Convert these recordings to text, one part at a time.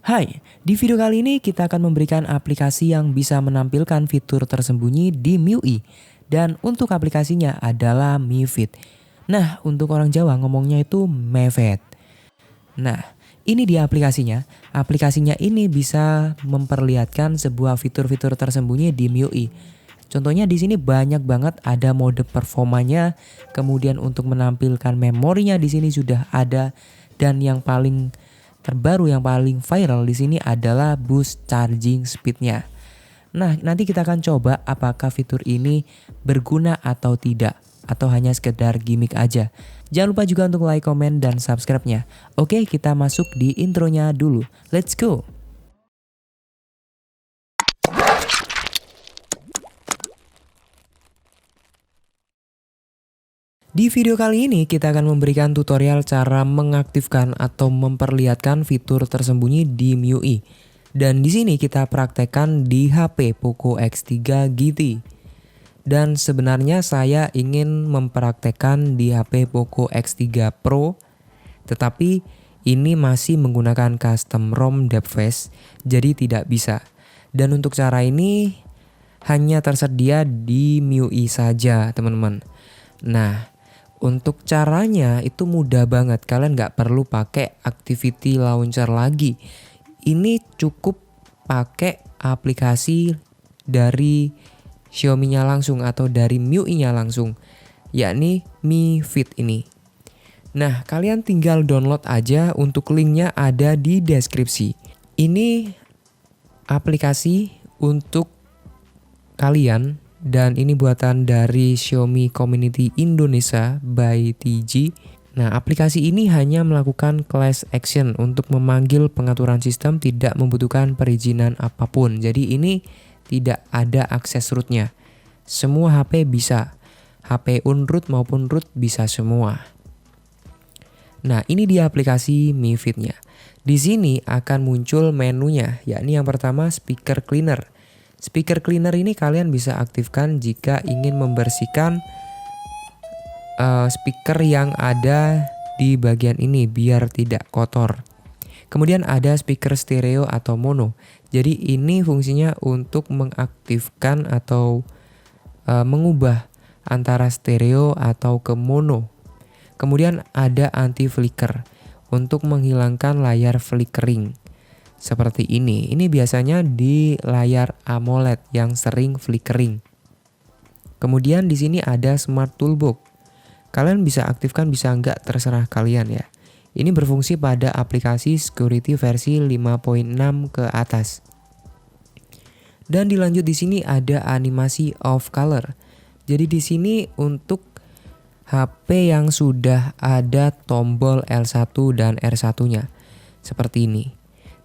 Hai, di video kali ini kita akan memberikan aplikasi yang bisa menampilkan fitur tersembunyi di MIUI. Dan untuk aplikasinya adalah MiFit. Nah, untuk orang Jawa ngomongnya itu Mefet. Nah, ini dia aplikasinya. Aplikasinya ini bisa memperlihatkan sebuah fitur-fitur tersembunyi di MIUI. Contohnya di sini banyak banget ada mode performanya, kemudian untuk menampilkan memorinya di sini sudah ada, dan yang paling terbaru yang paling viral di sini adalah boost charging speednya. Nah, nanti kita akan coba apakah fitur ini berguna atau tidak, atau hanya sekedar gimmick aja. Jangan lupa juga untuk like, komen, dan subscribe-nya. Oke, kita masuk di intronya dulu. Let's go! Di video kali ini kita akan memberikan tutorial cara mengaktifkan atau memperlihatkan fitur tersembunyi di MIUI. Dan di sini kita praktekkan di HP Poco X3 GT. Dan sebenarnya saya ingin mempraktekkan di HP Poco X3 Pro, tetapi ini masih menggunakan custom ROM depth-flash, jadi tidak bisa. Dan untuk cara ini hanya tersedia di MIUI saja, teman-teman. Nah, untuk caranya itu mudah banget, kalian nggak perlu pakai Activity Launcher lagi. Ini cukup pakai aplikasi dari Xiaomi-nya langsung atau dari MIUI-nya langsung, yakni MiFit ini. Nah, kalian tinggal download aja, untuk linknya ada di deskripsi. Ini aplikasi untuk kalian dan ini buatan dari Xiaomi Community Indonesia by TG. Nah, aplikasi ini hanya melakukan class action untuk memanggil pengaturan sistem, tidak membutuhkan perizinan apapun. Jadi ini tidak ada akses root-nya. Semua HP bisa. HP unroot maupun root bisa semua. Nah, ini dia aplikasi MiFit-nya. Di sini akan muncul menunya, yakni yang pertama speaker cleaner. Speaker cleaner ini kalian bisa aktifkan jika ingin membersihkan speaker yang ada di bagian ini biar tidak kotor. Kemudian ada speaker stereo atau mono. Jadi ini fungsinya untuk mengaktifkan atau mengubah antara stereo atau ke mono. Kemudian ada anti flicker untuk menghilangkan layar flickering. Seperti ini. Ini biasanya di layar AMOLED yang sering flickering. Kemudian di sini ada smart toolbox. Kalian bisa aktifkan, bisa enggak, terserah kalian ya. Ini berfungsi pada aplikasi security versi 5.6 ke atas. Dan dilanjut di sini ada animasi off color. Jadi di sini untuk HP yang sudah ada tombol L1 dan R1-nya. Seperti ini.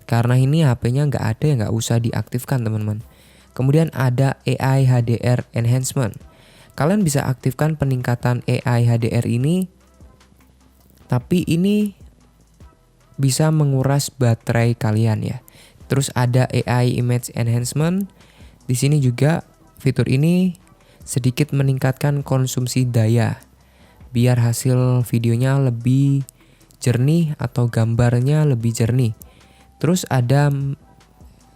Karena ini HP-nya nggak ada ya nggak usah diaktifkan, teman-teman. Kemudian ada AI HDR enhancement. Kalian bisa aktifkan peningkatan AI HDR ini, tapi ini bisa menguras baterai kalian ya. Terus ada AI image enhancement. Di sini juga fitur ini sedikit meningkatkan konsumsi daya biar hasil videonya lebih jernih atau gambarnya lebih jernih. Terus ada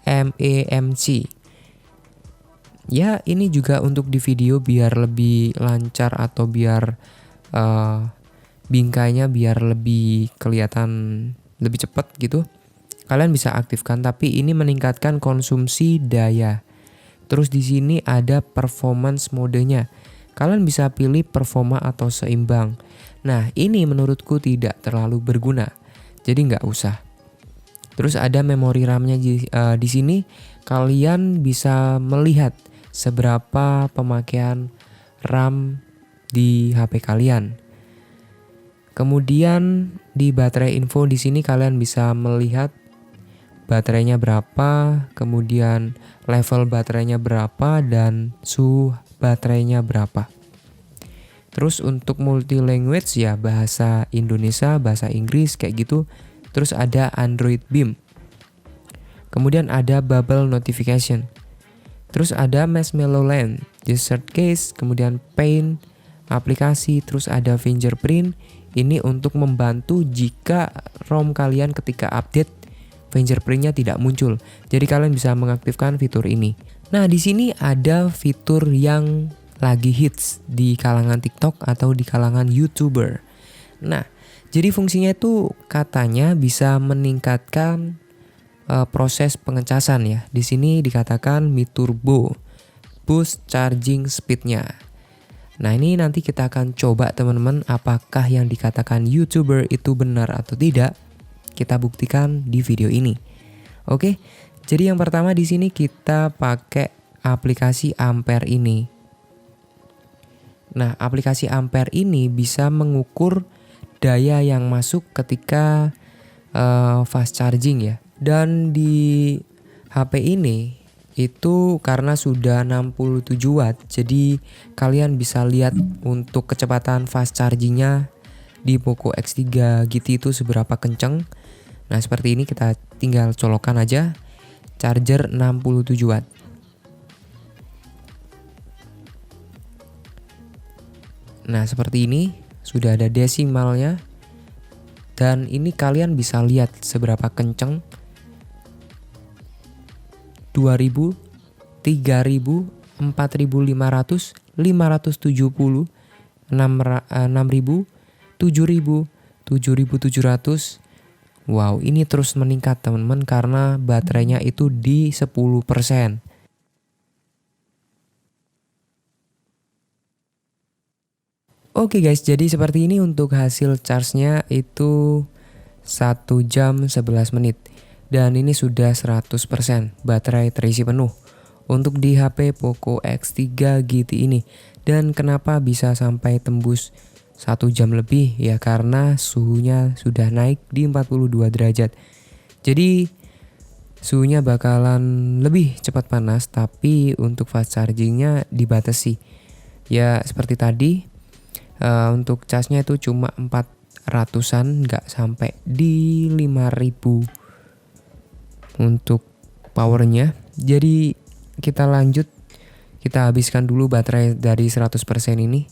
MEMC. Ya, ini juga untuk di video biar lebih lancar atau biar bingkainya biar lebih kelihatan lebih cepat gitu. Kalian bisa aktifkan, tapi ini meningkatkan konsumsi daya. Terus di sini ada performance modenya. Kalian bisa pilih performa atau seimbang. Nah, ini menurutku tidak terlalu berguna. Jadi nggak usah. Terus ada memori RAM-nya di sini. Kalian bisa melihat seberapa pemakaian RAM di HP kalian. Kemudian di baterai info di sini kalian bisa melihat baterainya berapa, kemudian level baterainya berapa, dan suhu baterainya berapa. Terus untuk multi language ya bahasa Indonesia, bahasa Inggris kayak gitu. Terus ada Android Beam. Kemudian ada bubble notification. Terus ada Marshmallow Land, Desert Case, kemudian Paint, aplikasi, terus ada fingerprint. Ini untuk membantu jika ROM kalian ketika update fingerprintnya tidak muncul. Jadi kalian bisa mengaktifkan fitur ini. Nah, di sini ada fitur yang lagi hits di kalangan TikTok atau di kalangan YouTuber. Nah, jadi fungsinya itu katanya bisa meningkatkan proses pengecasan ya. Di sini dikatakan Mi Turbo boost charging speednya. Nah, ini nanti kita akan coba teman-teman apakah yang dikatakan YouTuber itu benar atau tidak. Kita buktikan di video ini. Oke. Jadi yang pertama di sini kita pakai aplikasi Ampere ini. Nah, aplikasi Ampere ini bisa mengukur daya yang masuk ketika fast charging ya. Dan di HP ini itu karena sudah 67 watt, jadi kalian bisa lihat untuk kecepatan fast chargingnya di Poco X3 GT itu seberapa kenceng. Nah, seperti ini kita tinggal colokan aja charger 67 watt. Nah, seperti ini sudah ada desimalnya. Dan ini kalian bisa lihat seberapa kenceng. 2000, 3000, 4500, 570, 6000, 7000, 7700. Wow, ini terus meningkat teman-teman karena baterainya itu di 10%. Oke guys, jadi seperti ini untuk hasil charge-nya itu 1 jam 11 menit. Dan ini sudah 100% baterai terisi penuh untuk di HP Poco X3 GT ini. Dan kenapa bisa sampai tembus 1 jam lebih? Ya karena suhunya sudah naik di 42 derajat. Jadi suhunya bakalan lebih cepat panas, tapi untuk fast chargingnya dibatasi. Ya seperti tadi, untuk casnya itu cuma 400-an, nggak sampai di 5000 untuk powernya. Jadi kita lanjut, kita habiskan dulu baterai dari 100% ini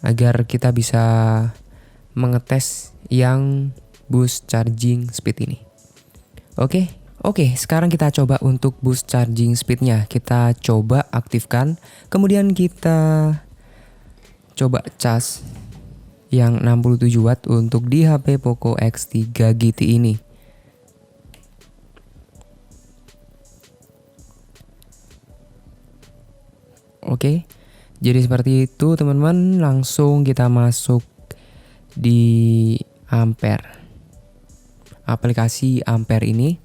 agar kita bisa mengetes yang boost charging speed ini. Oke, sekarang kita coba untuk boost charging speednya. Kita coba aktifkan, kemudian kita coba cas yang 67 watt untuk di HP Poco X3 GT ini. Oke, jadi seperti itu teman-teman. Langsung kita masuk di Ampere. Aplikasi Ampere ini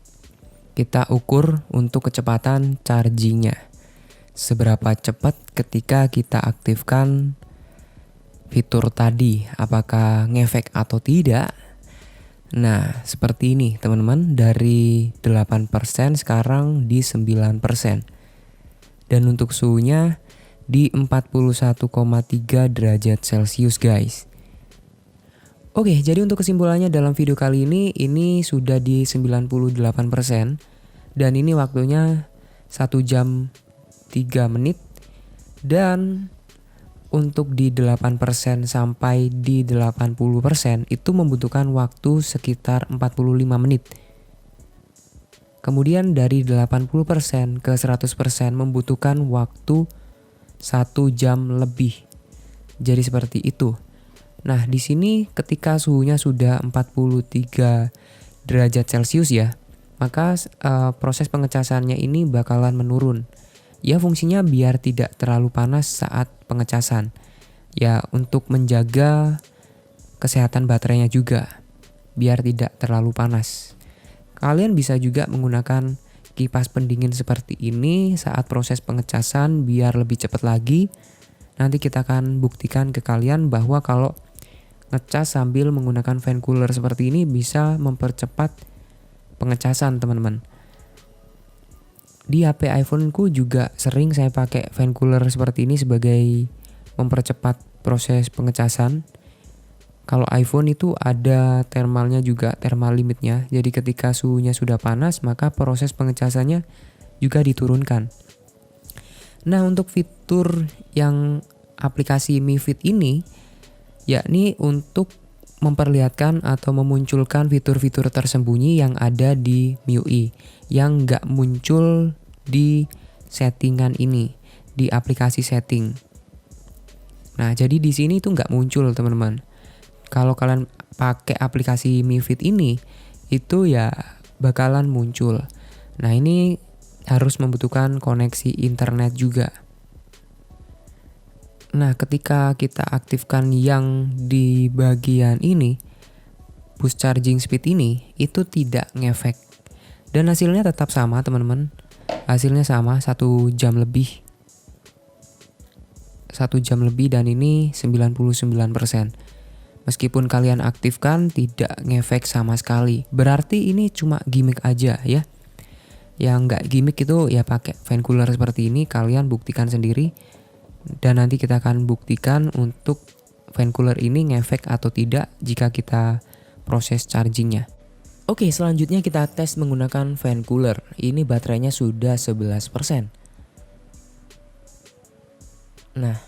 kita ukur untuk kecepatan chargingnya. Seberapa cepat ketika kita aktifkan fitur tadi, apakah ngefek atau tidak. Nah, seperti ini teman-teman, dari 8% sekarang di 9%. Dan untuk suhunya di 41,3 derajat Celcius guys. Oke, jadi untuk kesimpulannya dalam video kali ini sudah di 98%. Dan ini waktunya 1 jam 3 menit. Dan untuk di 8% sampai di 80% itu membutuhkan waktu sekitar 45 menit. Kemudian dari 80% ke 100% membutuhkan waktu 1 jam lebih. Jadi seperti itu. Nah, di sini ketika suhunya sudah 43 derajat Celcius ya, maka proses pengecasannya ini bakalan menurun. Ya, fungsinya biar tidak terlalu panas saat pengecasan. Ya, untuk menjaga kesehatan baterainya juga, biar tidak terlalu panas. Kalian bisa juga menggunakan kipas pendingin seperti ini saat proses pengecasan biar lebih cepat lagi. Nanti kita akan buktikan ke kalian bahwa kalau ngecas sambil menggunakan fan cooler seperti ini bisa mempercepat pengecasan teman-teman. Di HP iPhone-ku juga sering saya pakai fan cooler seperti ini sebagai mempercepat proses pengecasan. Kalau iPhone itu ada thermalnya juga, thermal limitnya. Jadi ketika suhunya sudah panas, maka proses pengecasannya juga diturunkan. Nah, untuk fitur yang aplikasi Mi Fit ini, yakni untuk memperlihatkan atau memunculkan fitur-fitur tersembunyi yang ada di MIUI yang nggak muncul di settingan ini, di aplikasi setting. Nah, jadi di sini tuh nggak muncul teman-teman. Kalau kalian pakai aplikasi Mi Fit ini, itu ya bakalan muncul. Nah, ini harus membutuhkan koneksi internet juga. Nah, ketika kita aktifkan yang di bagian ini, boost charging speed ini, itu tidak ngefek. Dan hasilnya tetap sama teman-teman. Hasilnya sama 1 jam lebih. 1 jam lebih dan ini 99%. Meskipun kalian aktifkan tidak ngefek sama sekali. Berarti ini cuma gimmick aja ya. Yang nggak gimmick itu ya pakai fan cooler seperti ini, kalian buktikan sendiri. Dan nanti kita akan buktikan untuk fan cooler ini ngefek atau tidak jika kita proses chargingnya. Oke, selanjutnya kita tes menggunakan fan cooler. Ini baterainya sudah 11%. Nah,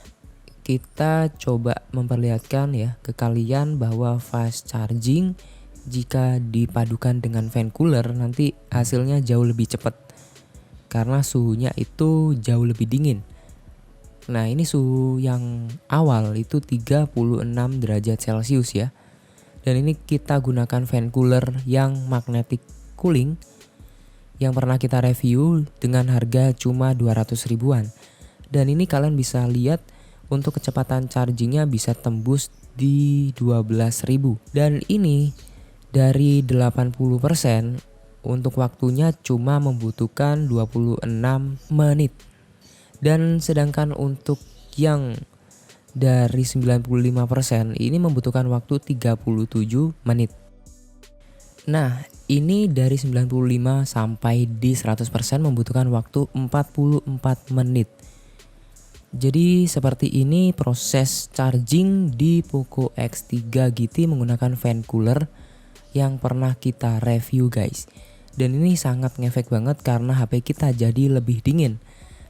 kita coba memperlihatkan ya ke kalian bahwa fast charging jika dipadukan dengan fan cooler nanti hasilnya jauh lebih cepat. Karena suhunya itu jauh lebih dingin. Nah, ini suhu yang awal itu 36 derajat Celcius ya. Dan ini kita gunakan fan cooler yang magnetic cooling yang pernah kita review dengan harga cuma 200 ribuan. Dan ini kalian bisa lihat untuk kecepatan chargingnya bisa tembus di 12.000. Dan ini dari 80% untuk waktunya cuma membutuhkan 26 menit. Dan sedangkan untuk yang dari 95% ini membutuhkan waktu 37 menit. Nah, ini dari 95 sampai di 100% membutuhkan waktu 44 menit. Jadi seperti ini proses charging di Poco X3 GT menggunakan fan cooler yang pernah kita review guys. Dan ini sangat ngefek banget karena HP kita jadi lebih dingin.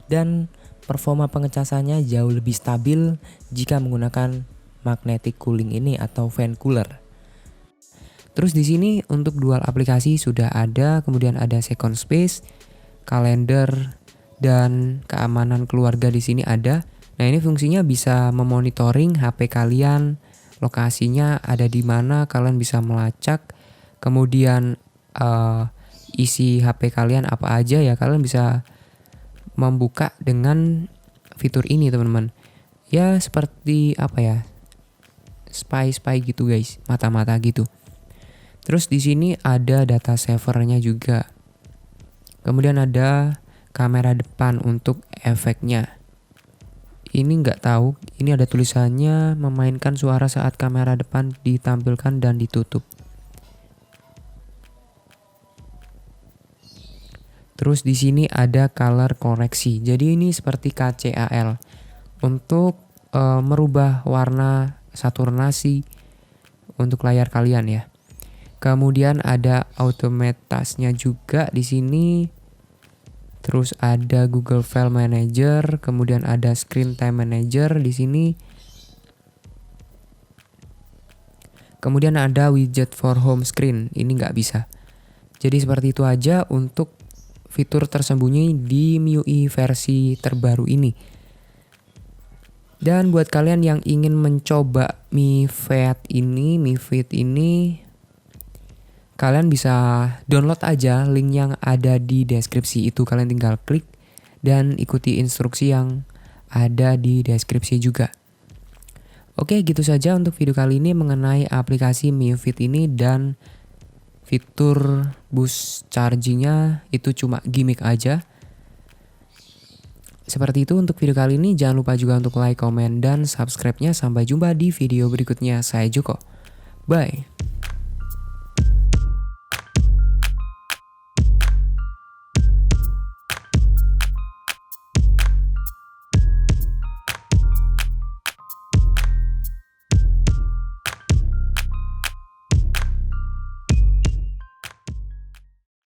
Dan performa pengecasannya jauh lebih stabil jika menggunakan magnetic cooling ini atau fan cooler. Terus di sini untuk dual aplikasi sudah ada, kemudian ada second space, kalender, dan keamanan keluarga di sini ada. Nah, ini fungsinya bisa memonitoring HP kalian, lokasinya ada di mana, kalian bisa melacak. Kemudian isi HP kalian apa aja ya, kalian bisa membuka dengan fitur ini teman-teman. Ya seperti apa ya, spy gitu guys, mata-mata gitu. Terus di sini ada data savernya juga. Kemudian ada kamera depan untuk efeknya. Ini nggak tahu, ini ada tulisannya memainkan suara saat kamera depan ditampilkan dan ditutup. Terus di sini ada color koreksi. Jadi ini seperti KCAL untuk merubah warna saturnasi untuk layar kalian ya. Kemudian ada automatasnya juga di sini. Terus ada Google File Manager, kemudian ada Screen Time Manager di sini. Kemudian ada widget for home screen, ini nggak bisa. Jadi seperti itu aja untuk fitur tersembunyi di MIUI versi terbaru ini. Dan buat kalian yang ingin mencoba Mi Fit ini, kalian bisa download aja link yang ada di deskripsi itu. Kalian tinggal klik dan ikuti instruksi yang ada di deskripsi juga. Oke, gitu saja untuk video kali ini mengenai aplikasi Mi Fit ini dan fitur boost chargingnya itu cuma gimmick aja. Seperti itu untuk video kali ini. Jangan lupa juga untuk like, komen, dan subscribe-nya. Sampai jumpa di video berikutnya. Saya Joko. Bye.